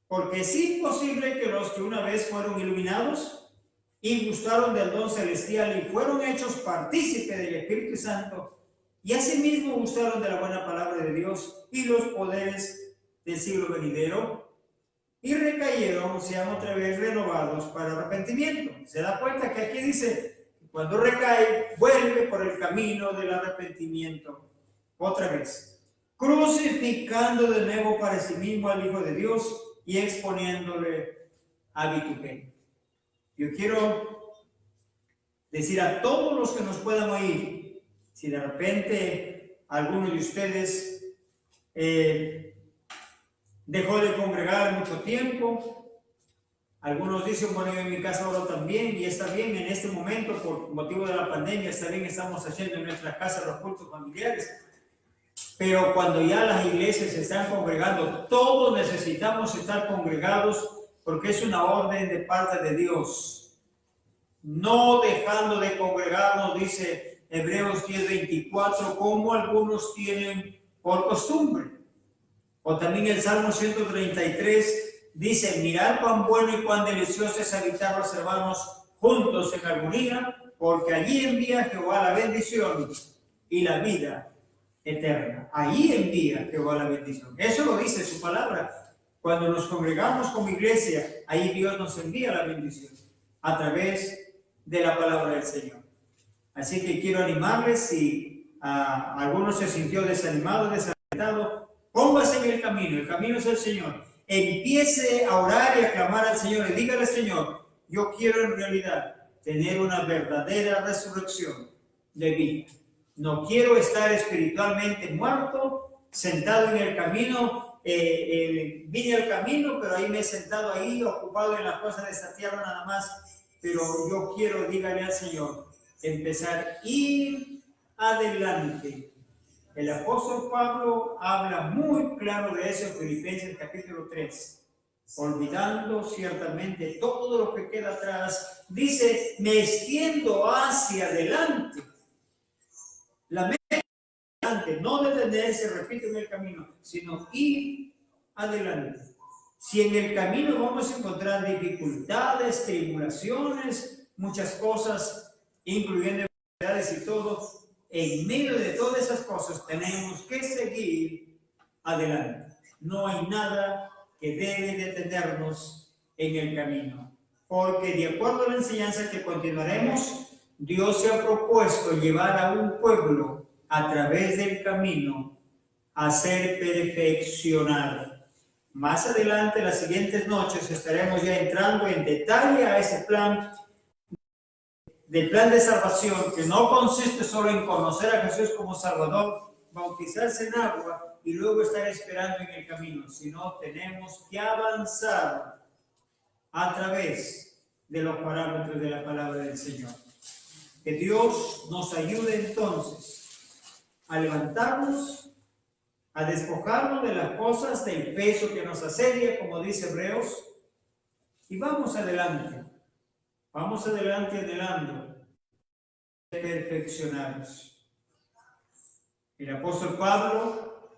Porque es imposible que los que una vez fueron iluminados y gustaron del don celestial y fueron hechos partícipes del Espíritu Santo, y asimismo gustaron de la buena palabra de Dios y los poderes del siglo venidero, y recayeron, sean otra vez renovados para arrepentimiento. Se da cuenta que aquí dice, cuando recae, vuelve por el camino del arrepentimiento otra vez, crucificando de nuevo para sí mismo al Hijo de Dios y exponiéndole a vituperio. Yo quiero decir a todos los que nos puedan oír, si de repente alguno de ustedes dejó de congregar mucho tiempo, Algunos dicen, bueno, yo en mi casa oro también, y está bien en este momento, por motivo de la pandemia, está bien, estamos haciendo en nuestras casas los cultos familiares. Pero cuando ya las iglesias se están congregando, todos necesitamos estar congregados porque es una orden de parte de Dios. No dejando de congregarnos, dice Hebreos 10:24, como algunos tienen por costumbre. O también el Salmo 133 dice, mirad cuán bueno y cuán delicioso es habitar los hermanos juntos en armonía, porque allí envía Jehová la bendición y la vida eterna. Allí envía Jehová la bendición. Eso lo dice su palabra. Cuando nos congregamos como iglesia, ahí Dios nos envía la bendición a través de la palabra del Señor. Así que quiero animarles, si alguno se sintió desanimado, desalentado, póngase en el camino es el Señor. Empiece a orar y a clamar al Señor y dígale, Señor, yo quiero en realidad tener una verdadera resurrección de vida. No quiero estar espiritualmente muerto, sentado en el camino. Vine al camino, pero ahí me he sentado ahí, ocupado en las cosas de esta tierra nada más. Pero yo quiero, dígale al Señor, empezar a ir adelante. El apóstol Pablo habla muy claro de eso en Filipenses capítulo 3. Olvidando ciertamente todo lo que queda atrás, dice, me extiendo hacia adelante. La mente adelante, no detenerse, repito, en el camino, sino ir adelante. Si en el camino vamos a encontrar dificultades, tribulaciones, muchas cosas, incluyendo enfermedades y todo, en medio de todas esas cosas tenemos que seguir adelante. No hay nada que debe detenernos en el camino, porque de acuerdo a la enseñanza que continuaremos, Dios se ha propuesto llevar a un pueblo a través del camino a ser perfeccionado. Más adelante, las siguientes noches, estaremos ya entrando en detalle a ese plan de salvación, que no consiste solo en conocer a Jesús como Salvador, bautizarse en agua y luego estar esperando en el camino, sino tenemos que avanzar a través de los parámetros de la palabra del Señor. Que Dios nos ayude entonces a levantarnos, a despojarnos de las cosas, del peso que nos asedia, como dice Hebreos, y vamos adelante anhelando perfeccionados. El apóstol Pablo,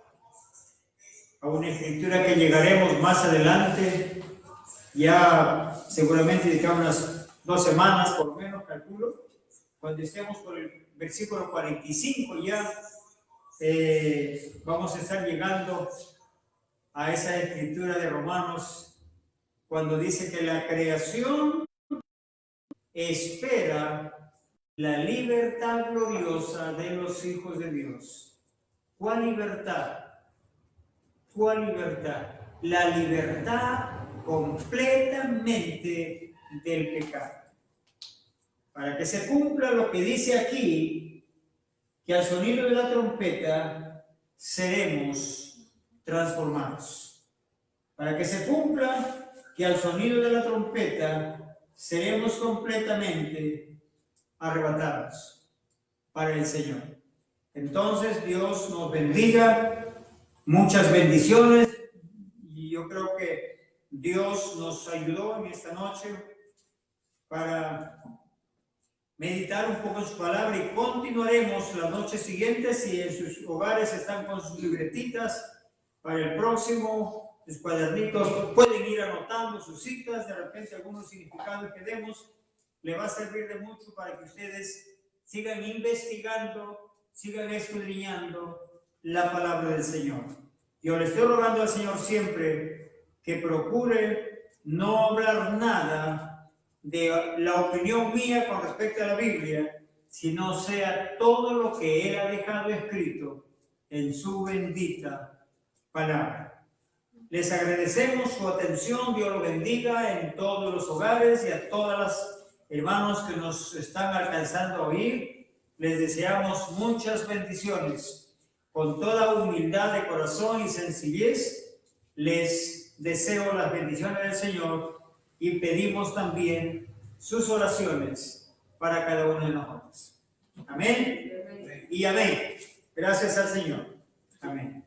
a una escritura que llegaremos más adelante, ya seguramente de unas 2 semanas, por lo menos calculo, cuando estemos por el versículo 45 ya vamos a estar llegando a esa escritura de Romanos, cuando dice que la creación espera la libertad gloriosa de los hijos de Dios. ¿Cuál libertad? ¿Cuál libertad? La libertad completamente del pecado. Para que se cumpla lo que dice aquí, que al sonido de la trompeta seremos transformados. Para que se cumpla que al sonido de la trompeta seremos completamente arrebatados para el Señor. Entonces Dios nos bendiga, muchas bendiciones, y yo creo que Dios nos ayudó en esta noche para meditar un poco en su palabra, y continuaremos las noches siguientes. Si en sus hogares están con sus libretitas para el próximo, sus cuadernitos, pueden ir anotando sus citas, de repente algunos significados que demos le va a servir de mucho para que ustedes sigan investigando, sigan escudriñando la palabra del Señor. Yo le estoy rogando al Señor siempre que procure no hablar nada de la opinión mía con respecto a la Biblia, sino sea todo lo que Él ha dejado escrito en su bendita palabra. Les agradecemos su atención. Dios lo bendiga en todos los hogares, y a todas las hermanos que nos están alcanzando a oír, les deseamos muchas bendiciones. Con toda humildad de corazón y sencillez, les deseo las bendiciones del Señor y pedimos también sus oraciones para cada uno de nosotros. Amén y amén. Gracias al Señor. Amén.